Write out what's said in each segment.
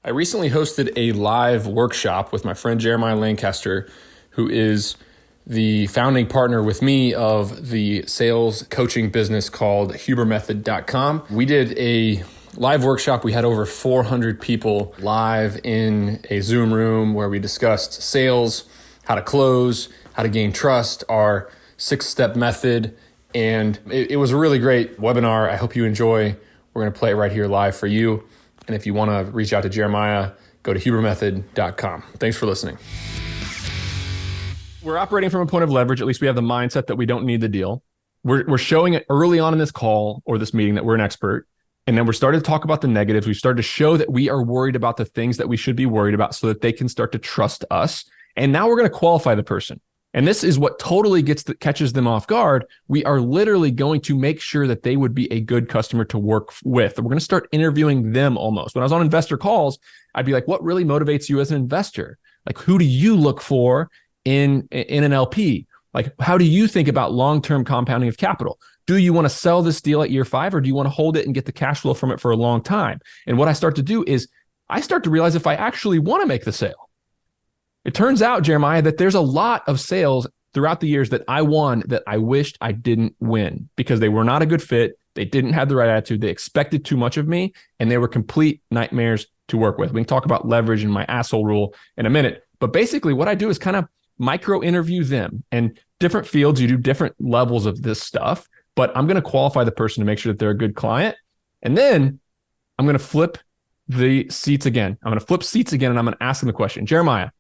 I recently hosted a live workshop with my friend Jeremiah Lancaster, who is the founding partner with me of the sales coaching business called hubermethod.com. We did a live workshop. We had over 400 people live in a Zoom room where we discussed sales, how to close, how to gain trust, our 6-step method. And it was a really great webinar. I hope you enjoy. We're going to play it right here live for you. And if you want to reach out to Jeremiah, go to hubermethod.com. Thanks for listening. We're operating from a point of leverage. At least we have the mindset that we don't need the deal. We're showing it early on in this call or this meeting that we're an expert. And then we're starting to talk about the negatives. We started to show that we are worried about the things that we should be worried about so that they can start to trust us. And now we're going to qualify the person. And this is what totally catches them off guard. We are literally going to make sure that they would be a good customer to work with. We're going to start interviewing them almost. When I was on investor calls, I'd be like, what really motivates you as an investor? Like, who do you look for in an LP? Like, how do you think about long-term compounding of capital? Do you want to sell this deal at year 5, or do you want to hold it and get the cash flow from it for a long time? And what I start to do is I start to realize if I actually want to make the sale. It turns out, Jeremiah, that there's a lot of sales throughout the years that I won that I wished I didn't win because they were not a good fit. They didn't have the right attitude. They expected too much of me, and they were complete nightmares to work with. We can talk about leverage and my asshole rule in a minute. But basically what I do is kind of micro interview them. And different fields, you do different levels of this stuff. But I'm going to qualify the person to make sure that they're a good client. And then I'm going to flip the seats again. I'm going to flip seats again, and I'm going to ask them the question. Jeremiah,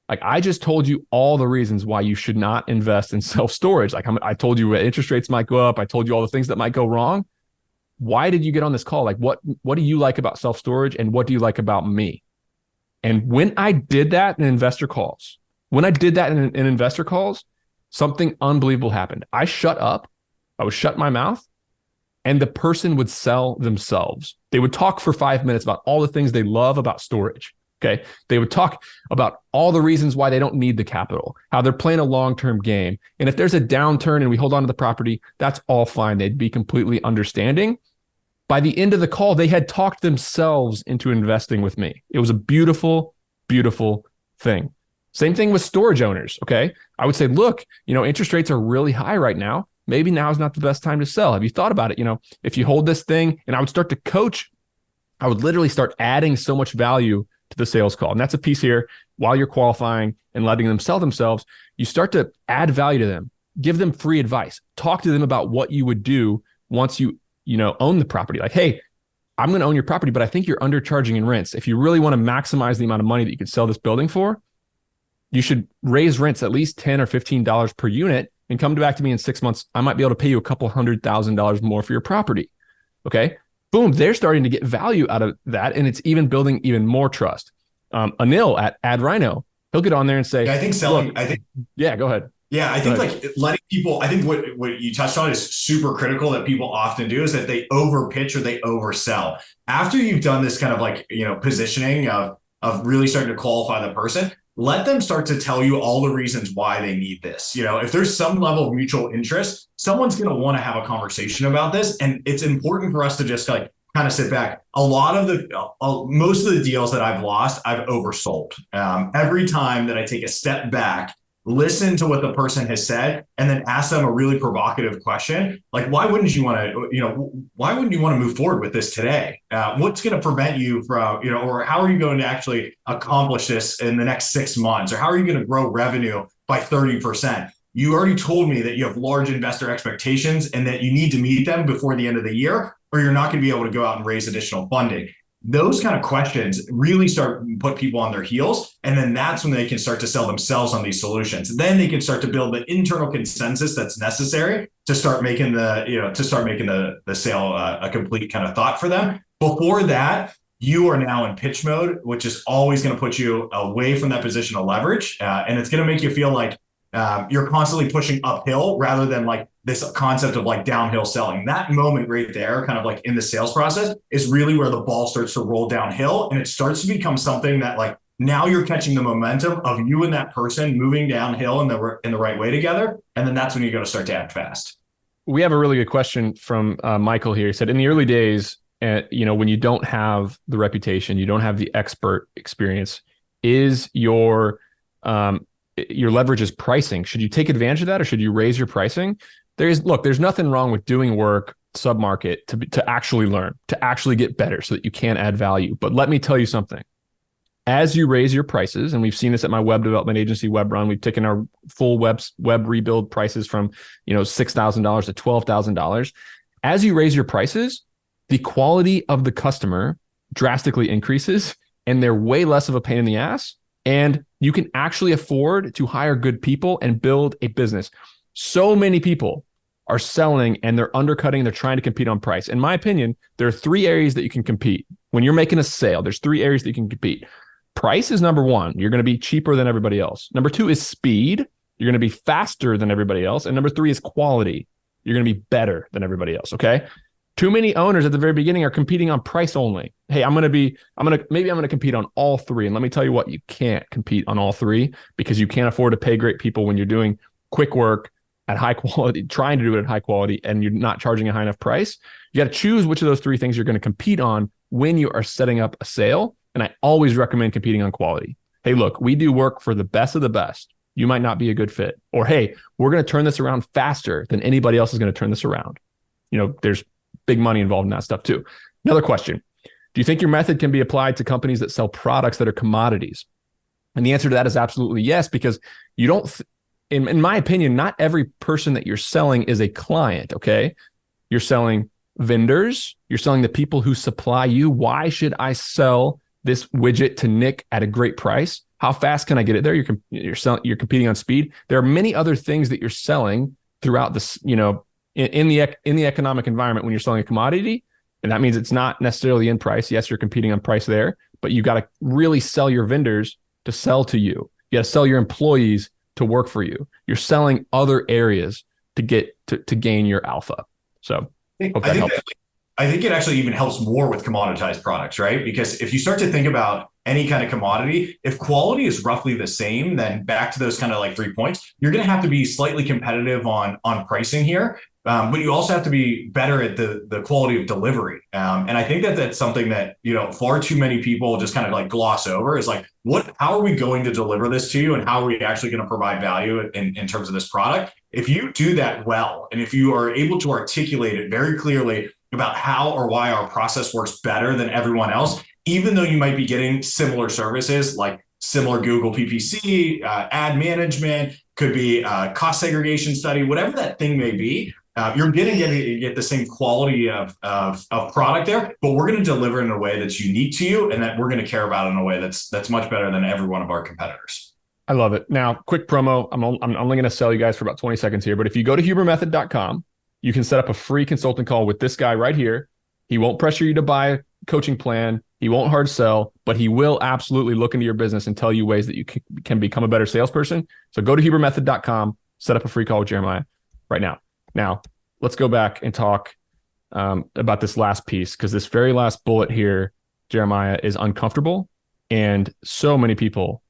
like, I just told you all the reasons why you should not invest in self-storage. Like, I told you interest rates might go up. I told you all the things that might go wrong. Why did you get on this call? Like, what do you like about self-storage, and what do you like about me? And when I did that in investor calls, something unbelievable happened. I shut up. I would shut my mouth, and the person would sell themselves. They would talk for 5 minutes about all the things they love about storage. Okay. They would talk about all the reasons why they don't need the capital, how they're playing a long-term game. And if there's a downturn and we hold on to the property, that's all fine. They'd be completely understanding. By the end of the call, they had talked themselves into investing with me. It was a beautiful, beautiful thing. Same thing with storage owners. Okay. I would say, look, interest rates are really high right now. Maybe now is not the best time to sell. Have you thought about it? If you hold this thing, and I would start to coach, I would literally start adding so much value to the sales call. And that's a piece here. While you're qualifying and letting them sell themselves, you start to add value to them, give them free advice, talk to them about what you would do once you own the property. Like, hey, I'm going to own your property, but I think you're undercharging in rents. If you really want to maximize the amount of money that you could sell this building for, you should raise rents at least $10 or $15 per unit and come back to me in 6 months. I might be able to pay you a couple $100,000 more for your property. Okay. Boom, they're starting to get value out of that, and it's even building even more trust. Anil at AdRhino, he'll get on there and say, yeah, I think selling, yeah, go ahead. Yeah, I think like letting people, I think what you touched on is super critical that people often do is that they over pitch or they oversell. After you've done this kind of like, positioning of really starting to qualify the person, let them start to tell you all the reasons why they need this. If there's some level of mutual interest, someone's going to want to have a conversation about this. And it's important for us to just like kind of sit back. Most of the deals that I've lost, I've oversold. Every time that I take a step back, listen to what the person has said, and then ask them a really provocative question. Like, why wouldn't you want to move forward with this today? What's going to prevent you from, or how are you going to actually accomplish this in the next 6 months? Or how are you going to grow revenue by 30%? You already told me that you have large investor expectations and that you need to meet them before the end of the year, or you're not going to be able to go out and raise additional funding. Those kind of questions really start to put people on their heels. And then that's when they can start to sell themselves on these solutions. Then they can start to build the internal consensus that's necessary to start making the sale a complete kind of thought for them. Before that, you are now in pitch mode, which is always going to put you away from that position of leverage. And it's going to make you feel like you're constantly pushing uphill rather than like this concept of like downhill selling. That moment right there, kind of like in the sales process, is really where the ball starts to roll downhill, and it starts to become something that like now you're catching the momentum of you and that person moving downhill in the right way together, and then that's when you're going to start to act fast. We have a really good question from Michael here. He said, in the early days, And, when you don't have the reputation, you don't have the expert experience, is your leverage is pricing. Should you take advantage of that, or should you raise your pricing? There's nothing wrong with doing work sub-market to actually learn, to actually get better so that you can add value. But let me tell you something. As you raise your prices, and we've seen this at my web development agency, WebRun, we've taken our full web rebuild prices from, $6,000 to $12,000. As you raise your prices, the quality of the customer drastically increases, and they're way less of a pain in the ass. And you can actually afford to hire good people and build a business. So many people are selling and they're undercutting, they're trying to compete on price. In my opinion, there are 3 areas that you can compete. When you're making a sale, there's 3 areas that you can compete. Price is number 1. You're going to be cheaper than everybody else. Number 2 is speed. You're going to be faster than everybody else. And number 3 is quality. You're going to be better than everybody else. Okay. Too many owners at the very beginning are competing on price only. Hey, I'm going to compete on all 3. And let me tell you what, you can't compete on all 3 because you can't afford to pay great people when you're doing quick work at high quality, trying to do it at high quality, and you're not charging a high enough price. You got to choose which of those 3 things you're going to compete on when you are setting up a sale. And I always recommend competing on quality. Hey, look, we do work for the best of the best. You might not be a good fit. Or, hey, we're going to turn this around faster than anybody else is going to turn this around. There's big money involved in that stuff too. Another question. Do you think your method can be applied to companies that sell products that are commodities? And the answer to that is absolutely yes, because you don't, in my opinion, not every person that you're selling is a client, okay? You're selling vendors. You're selling the people who supply you. Why should I sell this widget to Nick at a great price? How fast can I get it there? You're competing on speed. There are many other things that you're selling throughout this, in the economic environment when you're selling a commodity. And that means it's not necessarily in price. Yes, you're competing on price there, but you got to really sell your vendors to sell to you. You got to sell your employees to work for you. You're selling other areas to get to gain your alpha. So hope that helps. I think it actually even helps more with commoditized products, right? Because if you start to think about any kind of commodity, if quality is roughly the same, then back to those kind of like 3 points, you're going to have to be slightly competitive on pricing here. But you also have to be better at the quality of delivery. And I think that that's something that, far too many people just kind of like gloss over is like, how are we going to deliver this to you? And how are we actually going to provide value in terms of this product? If you do that well, and if you are able to articulate it very clearly about how or why our process works better than everyone else, even though you might be getting similar services like similar Google PPC, ad management, could be cost segregation study, whatever that thing may be, you're going to get the same quality of product there, but we're going to deliver in a way that's unique to you and that we're going to care about in a way that's much better than every one of our competitors. I love it. Now, quick promo. I'm only going to sell you guys for about 20 seconds here, but if you go to hubermethod.com, you can set up a free consulting call with this guy right here. He won't pressure you to buy a coaching plan. He won't hard sell, but he will absolutely look into your business and tell you ways that you can become a better salesperson. So go to hubermethod.com, set up a free call with Jeremiah right now. Now, let's go back and talk about this last piece, because this very last bullet here, Jeremiah, is uncomfortable. And so many people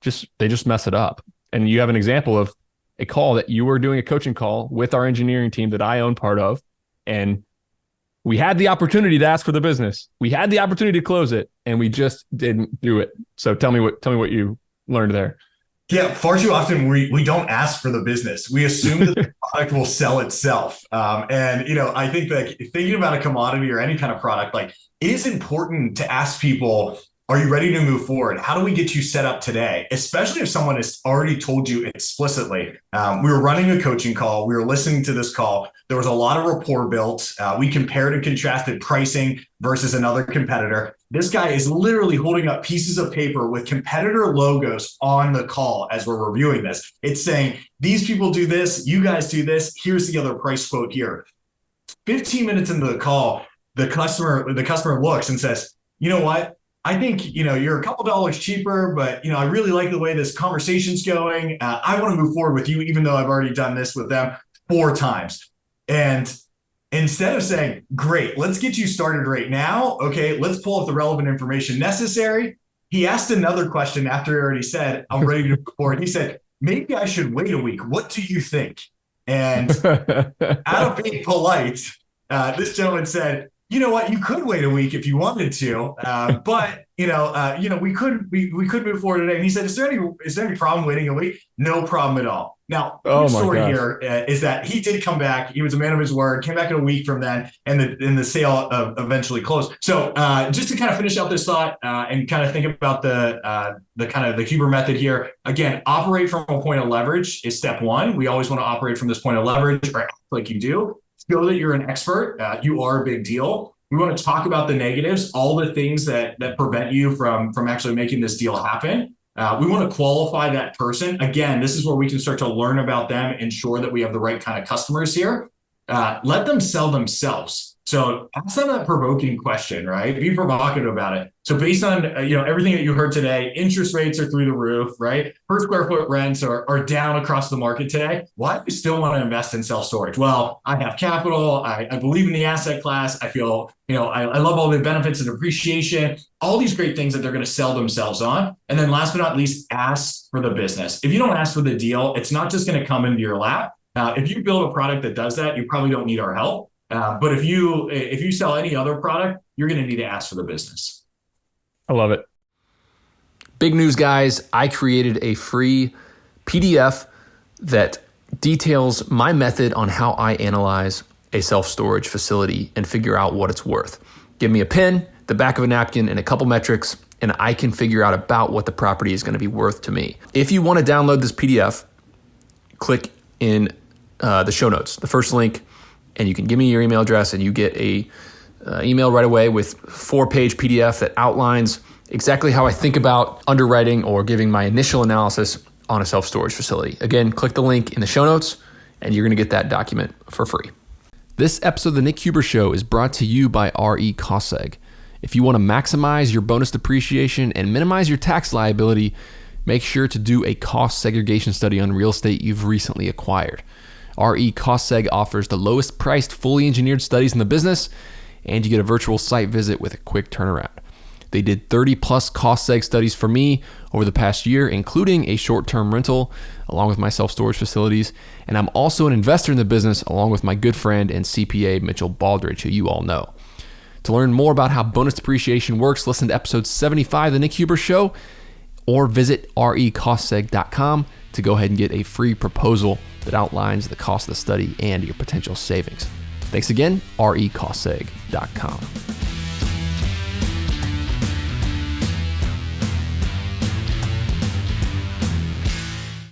just mess it up. And you have an example of a call that you were doing, a coaching call with our engineering team that I own part of. And we had the opportunity to ask for the business. We had the opportunity to close it, and we just didn't do it. So tell me what you learned there. Yeah, far too often we don't ask for the business. We assume that the product will sell itself. And I think that thinking about a commodity or any kind of product, like, it is important to ask people, are you ready to move forward? How do we get you set up today? Especially if someone has already told you explicitly. We were running a coaching call. We were listening to this call. There was a lot of rapport built. We compared and contrasted pricing versus another competitor. This guy is literally holding up pieces of paper with competitor logos on the call as we're reviewing this. It's saying, these people do this, you guys do this, here's the other price quote here. 15 minutes into the call, the customer looks and says, you know what? I think, you're a couple dollars cheaper, but, I really like the way this conversation's going. I want to move forward with you, even though I've already done this with them 4 times. And instead of saying, great, let's get you started right now. Okay, let's pull up the relevant information necessary. He asked another question after he already said, I'm ready to move forward. He said, maybe I should wait a week. What do you think? And out of being polite, this gentleman said, you know what, you could wait a week if you wanted to, but we could move forward today. And he said, is there any problem waiting a week? No problem at all. Now, Oh the my story gosh. here is that he did come back. He was a man of his word, came back in a week from then, and the sale eventually closed. So just to kind of finish out this thought and kind of think about the kind of the Huber method here, again, operate from a point of leverage is step one. We always want to operate from this point of leverage or act like you do. Show that you're an expert. You are a big deal. We want to talk about the negatives, all the things that prevent you from actually making this deal happen. We want to qualify that person. Again, this is where we can start to learn about them, ensure that we have the right kind of customers here. Let them sell themselves. So ask them that provoking question, right? Be provocative about it. So based on everything that you heard today, interest rates are through the roof, right? Per square foot rents are down across the market today. Why do you still want to invest in self-storage? Well, I have capital. I believe in the asset class. I feel, I love all the benefits and appreciation, all these great things that they're going to sell themselves on. And then last but not least, ask for the business. If you don't ask for the deal, it's not just going to come into your lap. If you build a product that does that, you probably don't need our help. But if you sell any other product, you're going to need to ask for the business. I love it. Big news, guys. I created a free PDF that details my method on how I analyze a self-storage facility and figure out what it's worth. Give me a pen, the back of a napkin, and a couple metrics, and I can figure out about what the property is going to be worth to me. If you want to download this PDF, click in the show notes, the first link, and you can give me your email address and you get a email right away with 4-page PDF that outlines exactly how I think about underwriting or giving my initial analysis on a self-storage facility. Again, click the link in the show notes and you're going to get that document for free. This episode of The Nick Huber Show is brought to you by RE Cost Seg. If you want to maximize your bonus depreciation and minimize your tax liability, make sure to do a cost segregation study on real estate you've recently acquired. RE Cost Seg offers the lowest priced, fully engineered studies in the business, and you get a virtual site visit with a quick turnaround. They did 30 plus cost seg studies for me over the past year, including a short-term rental, along with my self-storage facilities. And I'm also an investor in the business, along with my good friend and CPA, Mitchell Baldridge, who you all know. To learn more about how bonus depreciation works, listen to episode 75 of The Nick Huber Show, or visit recostseg.com to go ahead and get a free proposal that outlines the cost of the study and your potential savings. Thanks again, recostseg.com.